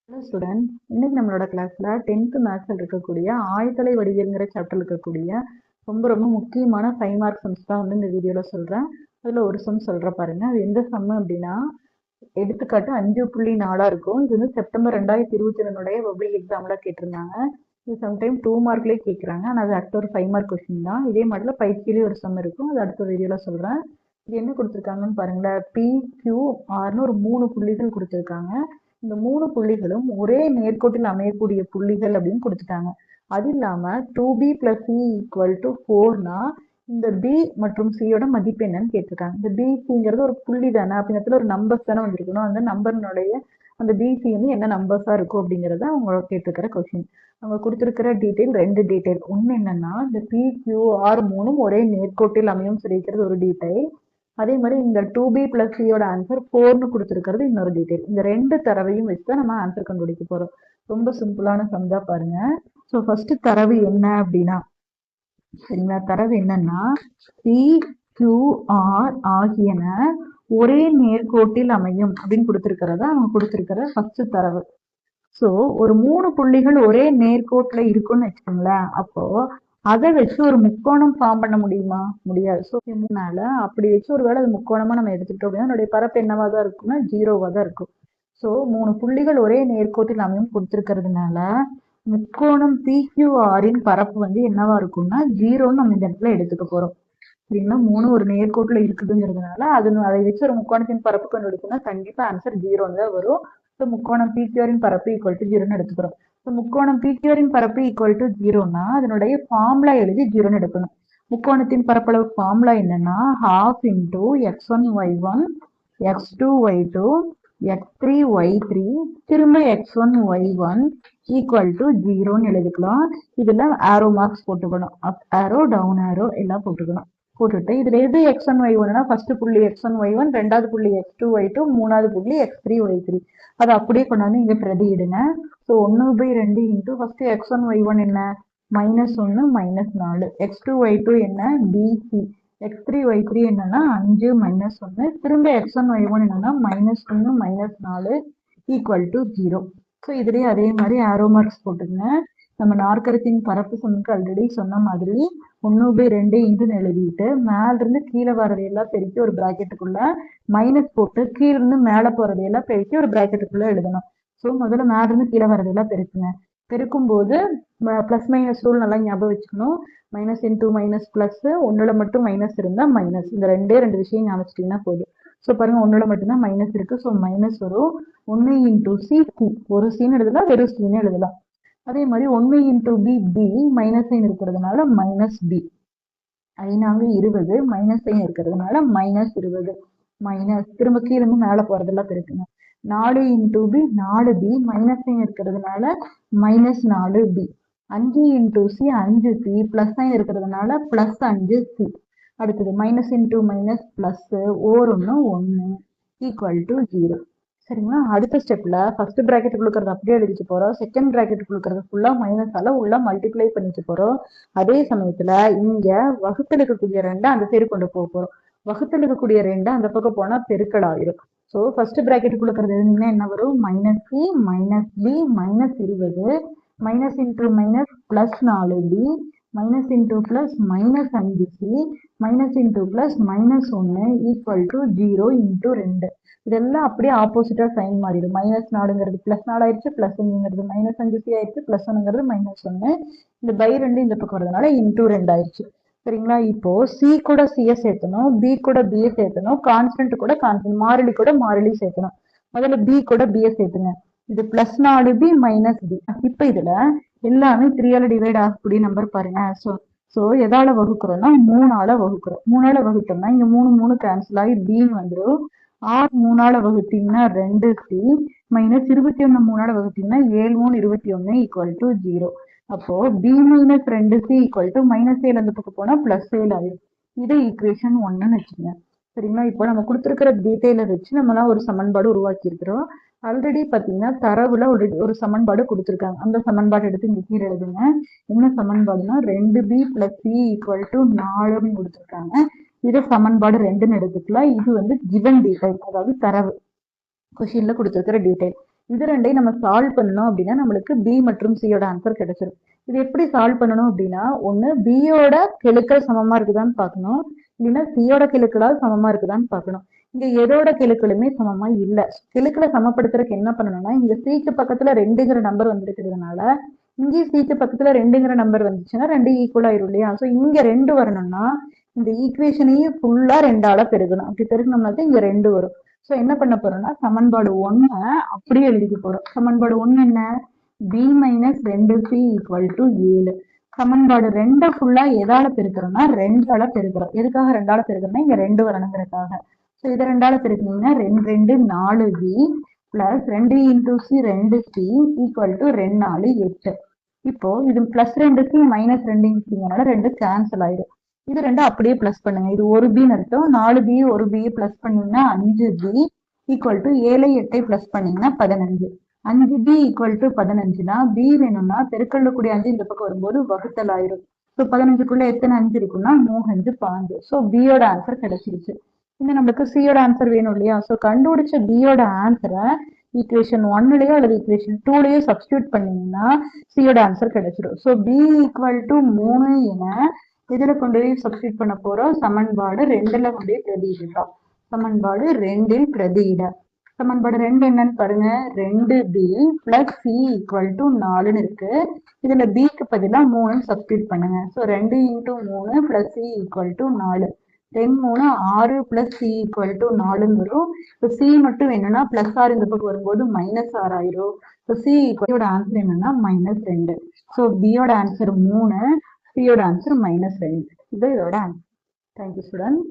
Hello student, இன்னைக்கு நம்மளோட கிளாஸ்ல 10th மேத்ஸ்ல இருக்கக்கூடிய ஆயத்தலை வடிவியல்ங்கிற சாப்டர்ல இருக்கக்கூடிய ரொம்ப ரொம்ப முக்கியமான 5 மார்க் சம்ஸ் தான் வந்து இந்த வீடியோல சொல்றேன். அதுல ஒரு சம் சொல்ற பாருங்க. அது எந்த சம் அப்படின்னா, எடுத்துக்காட்டு 5.4 இருக்கும். இது வந்து செப்டம்பர் 2022 பப்ளிக் எக்ஸாம்ல கேட்டிருந்தாங்க. இது சம்டைம் 2 மார்க்லயே கேட்கறாங்க. ஆனா அது அடுத்த ஒரு 5 மார்க் கொஸ்டின் தான். இதே மாதிரில பயிற்சியிலேயே ஒரு சம் இருக்கும். அது அடுத்த வீடியோல சொல்றேன். இது என்ன கொடுத்துருக்காங்கன்னு பாருங்களேன். PQRன்னு ஒரு 3 புள்ளிகள் கொடுத்துருக்காங்க. இந்த 3 புள்ளிகளும் ஒரே நேர்கோட்டில் அமையக்கூடிய புள்ளிகள் அப்படின்னு கொடுத்துட்டாங்க. அது இல்லாம 2B plus C equal to 4னா இந்த B மற்றும் Cயோட மதிப்பு என்னன்னு கேட்டிருக்காங்க. இந்த BCங்கிறது ஒரு புள்ளி தானே, அப்படிங்கிறதுல ஒரு நம்பர்ஸ் தானே வந்திருக்கணும். அந்த நம்பர்னுடைய அந்த BC வந்து என்ன நம்பர்ஸா இருக்கும் அப்படிங்கறத அவங்க கேட்டிருக்கிற கொஸ்டின். அவங்க கொடுத்திருக்கிற டீடைல் 2 டீடைல். ஒண்ணு என்னன்னா, இந்த PQR 3ம் ஒரே நேர்கோட்டில் அமையும் சொல்லியிருக்கிறது ஒரு டீடைல். அதே மாதிரி இந்த 2B plus Cயோட ஆன்சர் 4ன்னு கொடுத்துருக்கிறது இன்னொரு டீடைல். இந்த 2 தரவையும் வச்சு தான் நம்ம ஆன்சர் கண்டுபிடிக்க போறோம். ரொம்ப சிம்பிளான சம் தான் பாருங்க. ஸோ ஃபர்ஸ்ட் தரவு என்ன அப்படின்னா, சரிங்களா, தரவு என்னன்னா PQR ஆகியன ஒரே நேர்கோட்டில் அமையும் அப்படின்னு கொடுத்திருக்கிறதா அவங்க கொடுத்திருக்கிற ஃபர்ஸ்ட் தரவு. சோ ஒரு 3 புள்ளிகள் ஒரே நேர்கோட்டுல இருக்குன்னு வச்சுக்கோங்களேன். அப்போ அதை வச்சு ஒரு முக்கோணம் ஃபார்ம் பண்ண முடியுமா? முடியாது. ஸோ அதனால அப்படி வச்சு ஒருவேளை அது முக்கோணமா நம்ம எடுத்துக்கிட்டோம் அப்படின்னா அதனுடைய பரப்பு என்னவா தான் இருக்கும்னா 0வா தான் இருக்கும். ஸோ 3 புள்ளிகள் ஒரே நேர்கோட்டில் அமையும் கொடுத்திருக்கிறதுனால முக்கோணம் PQRின் பரப்பு வந்து என்னவா இருக்கும்னா 0ன்னு நம்ம இந்த இடத்துல எடுத்துக்க போறோம். சரிங்களா, 3 ஒரு நேர்கோட்டுல இருக்குதுங்கிறதுனால அதை வச்சு ஒரு முக்கோணத்தின் பரப்பு கண்டுபிடிக்கணும்னா கண்டிப்பா ஆன்சர் 0 தான் வரும். ஸோ முக்கோணம் PQRின் பரப்பு ஈக்குவல் டு 0ன்னு எடுத்துக்கிறோம். ஸோ முக்கோணம் PQRின் பரப்பு ஈக்குவல் டு 0னா அதனுடைய ஃபார்முலா எழுதி 0ன்னு எடுக்கணும். முக்கோணத்தின் பரப்பளவு ஃபார்முலா என்னன்னா half into x1 y1 x2 y2 x3 y3 திரும்ப x1 y1 ஈக்குவல் டு 0ன்னு எழுதிக்கலாம். இதுல ஆரோ மார்க்ஸ் போட்டுக்கணும். அப் ஆரோ டவுன் ஆரோ எல்லாம் போட்டுக்கணும். போட்டுட்டு இதுல எது x1 y1னா ஃபர்ஸ்ட் புள்ளி x1 y1, ரெண்டாவது புள்ளி x2 y2, மூணாவது புள்ளி x3 y3. அதை அப்படியே கொண்டாந்து இங்க பிரதியிடுங்க. So 1/2 into first x1 y1 என்ன -1 -4, x2 y2 என்ன BC, x3 y3 என்னன்னா 5 -1, திரும்ப x1 y1 என்னன்னா -1 -4 ஈக்குவல் டு 0. ஸோ இதுலயே அதே மாதிரி ஆரோ மார்க்ஸ் போட்டுங்க. நம்ம நாற்கரத்தின் பரப்பு சமக்கு ஆல்ரெடி சொன்ன மாதிரி 1/2 இன்ட்டு எழுதிட்டு மேல இருந்து கீழே வர்றதையெல்லாம் பெருக்கி ஒரு பிராக்கெட்டுக்குள்ள மைனஸ் போட்டு கீழ இருந்து மேல போறதையெல்லாம் பெருக்கி ஒரு பிராக்கெட்டுக்குள்ள எழுதணும். ஸோ முதல்ல மேல இருந்து கீழே வர்றதெல்லாம் பெருக்குங்க. பெருக்கும் போது பிளஸ் மைனஸ் ரூல் நல்லா ஞாபகம் வச்சுக்கணும். மைனஸ் இன்டூ மைனஸ் பிளஸ், ஒன்னுல மட்டும் மைனஸ் இருந்தா மைனஸ். இந்த ரெண்டு விஷயம் ஞாபகம் வச்சுட்டீங்கன்னா போதும். ஸோ பாருங்க, ஒன்னுல மட்டும்தான் மைனஸ் இருக்கு. ஸோ மைனஸ் வரும். 1 இன்டூ சி, ஒரு சீன் எழுதலாம், வெறும் சீன் எழுதலாம். அதே மாதிரி 1 இன்டூ பி மைனஸ் சைன் இருக்கிறதுனால மைனஸ் பி. 20 மைனஸ் சைன் இருக்கிறதுனால -20 மைனஸ் திரும்ப கீழே இருந்து மேல போறதெல்லாம் பெருக்குங்க. 4 into B 4b minus sign இருக்கிறதுனால -4b. 5 into C 5c plus sign இருக்கிறதுனால +5c. அடுத்தது minus into minus plus, or 1 equal to 0. சரிங்களா, அடுத்த ஸ்டெப்ல ஃபர்ஸ்ட் பிராக்கெட் கொடுக்கறது அப்படியே எழுதிட்டு போறோம். செகண்ட் பிராக்கெட் கொடுக்கறது ஃபுல்லா மைனஸால உள்ள மல்டிப்ளை பண்ணிட்டு போறோம். அதே சமயத்துல இங்க வகுத்தல் இருக்கக்கூடிய 2 அந்த சைடு கொண்டு போக போறோம். வகுத்தல் இருக்கக்கூடிய 2 அந்த பக்கம் போனா பெருக்கல் ஆயிரும். ஸோ ஃபர்ஸ்ட் பிராக்கெட் கொடுக்கறது என்ன வரும்? -c -b -20 minus into minus plus 4b minus into plus -5c minus into plus -1 equal to 0 into 2. இதெல்லாம் அப்படியே ஆப்போசிட்டா சைன் மாறிடும். -4ங்கிறது +4 ஆயிடுச்சு, +1ங்கிறது -5c ஆயிடுச்சு, +1ங்கிறது -1. இந்த பை 2 இந்த பக்கம் வரதுனால இன்டூ 2 ஆயிடுச்சு. சரிங்களா, இப்போ சி கூட சியை சேர்த்தணும், பி கூட பியை சேர்த்தணும், கான்ஸ்டன்ட் கூட கான்ஸ்டன்ட், மாறிலி கூட மாறிலி சேர்த்தணும். முதல்ல பி கூட பியை சேர்த்துங்க. இது +4b -b. இப்ப இதுல எல்லாமே 3ஆல டிவைட் ஆகக்கூடிய நம்பர் பாருங்க. ஸோ எதால வகுக்கிறோம்னா 3ஆல வகுக்கிறோம். 3ஆல வகுத்தோம்னா இங்க 3 கேன்சல் ஆகி b வந்துடும். 6 3ஆல வகுத்தீங்கன்னா 2c மைனஸ் 21 3ஆல வகுத்தீங்கன்னா 7 3 21 ஈக்குவல் டு 0. அப்போ b minus 2c equal to -7 அந்த பக்கம் போனா +7 ஆகும். இது ஈக்குவேஷன் 1ன்னு வச்சுக்கோங்க. சரிங்களா, இப்போ நம்ம கொடுத்துருக்கிற டீட்டெயில வச்சு நம்மளாம் ஒரு சமன்பாடு உருவாக்கி இருக்கிறோம். ஆல்ரெடி பாத்தீங்கன்னா தரவுல ஒரு சமன்பாடு கொடுத்துருக்காங்க. அந்த சமன்பாடு எடுத்து இங்க கீழே எழுதுங்க. என்ன சமன்பாடுனா 2b + c ஈக்குவல் டு 4ன்னு கொடுத்துருக்காங்க. இது சமன்பாடு 2ன்னு எடுத்துக்கலாம். இது வந்து கிவன் டீடைல், அதாவது தரவு கொஸ்டின்ல கொடுத்துருக்கிற டீடைல். இது ரெண்டையும் நம்ம சால்வ் பண்ணணும் அப்படின்னா நம்மளுக்கு பி மற்றும் சியோட ஆன்சர் கிடைச்சிடும். இது எப்படி சால்வ் பண்ணணும் அப்படின்னா, ஒண்ணு பியோட கெழுக்கள் சமமா இருக்குதான்னு பார்க்கணும், இல்லைன்னா சியோட கெழுக்களால் சமமா இருக்குதான்னு பார்க்கணும். இங்க எதோட கெழுக்களுமே சமமா இல்ல. கெழுக்களை சமப்படுத்துறதுக்கு என்ன பண்ணணும்னா, இங்க சிக்கு பக்கத்துல 2ங்கிற நம்பர் வந்திருக்கிறதுனால இங்கே சிக்கு பக்கத்துல 2ங்கிற நம்பர் வந்துச்சுன்னா 2 ஈக்குவல் ஆயிரும் இல்லையா? சோ இங்க 2 வரணும்னா இந்த ஈக்குவேஷனையும் ஃபுல்லா 2ஆல பெருக்கணும். அப்படி பெருக்கணும்னாக்க இங்க 2 வரும். சோ என்ன பண்ண போறோம்னா சமன்பாடு 1 அப்படியே எழுதிக்க போறோம். சமன்பாடு 1 என்ன? b minus 2c equal to 7. சமன்பாடு 2 ஃபுல்லா எதால பெருக்கிறோம்னா 2ஆல பெருக்கிறோம். எதுக்காக 2ஆல பெருக்கிறோம்னா இங்க 2 வரணுங்கிறதுக்காக. சோ இதை 2ஆல பெருக்கினீங்கன்னா 2 2 4b plus 2 into C 2c equal to 2 4 8. இப்போ இது பிளஸ் 2c மைனஸ் 2ங்கிறதுனால 2 கேன்சல் ஆயிடும். இது 2 அப்படியே பிளஸ் பண்ணுங்க. இது 1b அர்த்தம். 4b 1b பிளஸ் பண்ணீங்கன்னா 5b ஈக்குவல் டு 7 8 பிளஸ் பண்ணீங்கன்னா 15. 5b ஈக்குவல் டு 15னா b வேணும்னா பெருக்கல்ல கூடிய 5 இந்த பக்கம் வரும்போது வகுத்தல் ஆயிரும். ஸோ 15க்குள்ள எத்தனை 5 இருக்குன்னா 3 5 15. ஸோ பியோட ஆன்சர் கிடைச்சிருச்சு. இந்த நம்மளுக்கு சியோட ஆன்சர் வேணும் இல்லையா? ஸோ கண்டுபிடிச்ச பியோட ஆன்சரை ஈக்குவேஷன் 1லயோ அல்லது ஈக்குவேஷன் 2லயோ சப்ஸ்டியூட் பண்ணீங்கன்னா சியோட ஆன்சர் கிடைச்சிடும். ஸோ பி ஈக்குவல் டு 3 என இதுல கொண்டு போய் சப்ஸ்டியூட் பண்ண போறோம். சமன்பாடு 2ல கொண்டு போய் பிரதியிடலாம். சமன்பாடு 2ல் பிரதியிட. சமன்பாடு 2 என்னன்னு பாருங்க. 2b plus c equal to 4ன்னு இருக்கு. இதுல பிக்கு பதிலா 3 சப்ஸ்டியூட் பண்ணுங்க. So 2 into 3 plus c equal to 4. 10 3 6 plus c equal to 4ன்னு வரும். இப்போ சி மட்டும் என்னன்னா பிளஸ் 6 இந்த பக்கம் வரும்போது மைனஸ் 6 ஆயிரும். ஸோ சி ஈக்குவல் ஆன்சர் என்னன்னா -2. ஸோ பியோட ஆன்சர் 3, சியோட ஆன்சர் -2. இது இதோட ஆன்சர். Thank you student.